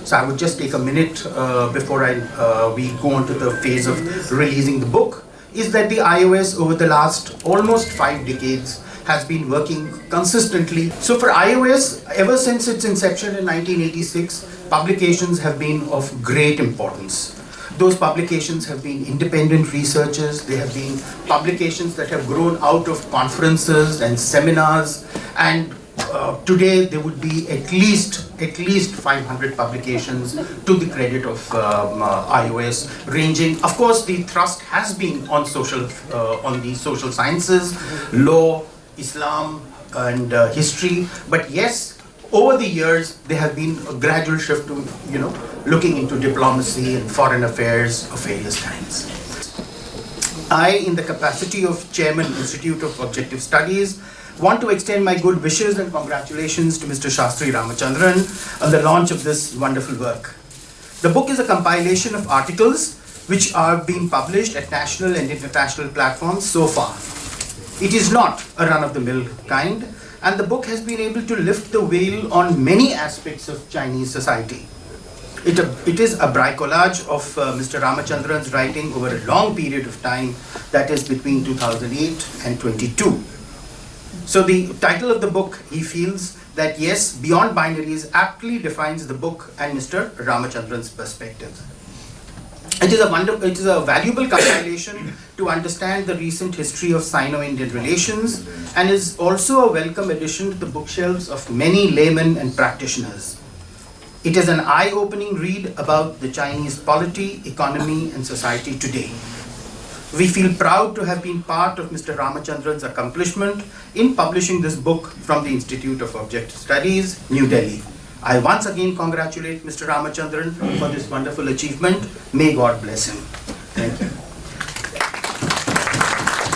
So I would just take a minute before we go on to the phase of releasing the book, is that the iOS over the last almost 5 decades has been working consistently. So for iOS, ever since its inception in 1986, publications have been of great importance. Those publications have been independent researchers, they have been publications that have grown out of conferences and seminars, and today there would be at least 500 publications to the credit of iOS, ranging, of course, the thrust has been on the social sciences, law, Islam, and history. But yes, over the years there have been a gradual shift to looking into diplomacy and foreign affairs of various kinds. I, in the capacity of Chairman, Institute of Objective Studies, want to extend my good wishes and congratulations to Mr. Shastri Ramachandran on the launch of this wonderful work. The book is a compilation of articles which are being published at national and international platforms so far. It is not a run-of-the-mill kind, and the book has been able to lift the veil on many aspects of Chinese society. It is a bricolage of Mr. Ramachandran's writing over a long period of time, that is between 2008 and 22. So the title of the book, he feels that yes, Beyond Binaries aptly defines the book and Mr. Ramachandran's perspective. It is a valuable compilation to understand the recent history of Sino-Indian relations, and is also a welcome addition to the bookshelves of many laymen and practitioners. It is an eye-opening read about the Chinese polity, economy, and society today. We feel proud to have been part of Mr. Ramachandran's accomplishment in publishing this book from the Institute of Objective Studies, New Delhi. I once again congratulate Mr. Ramachandran for this wonderful achievement. May God bless him. Thank you.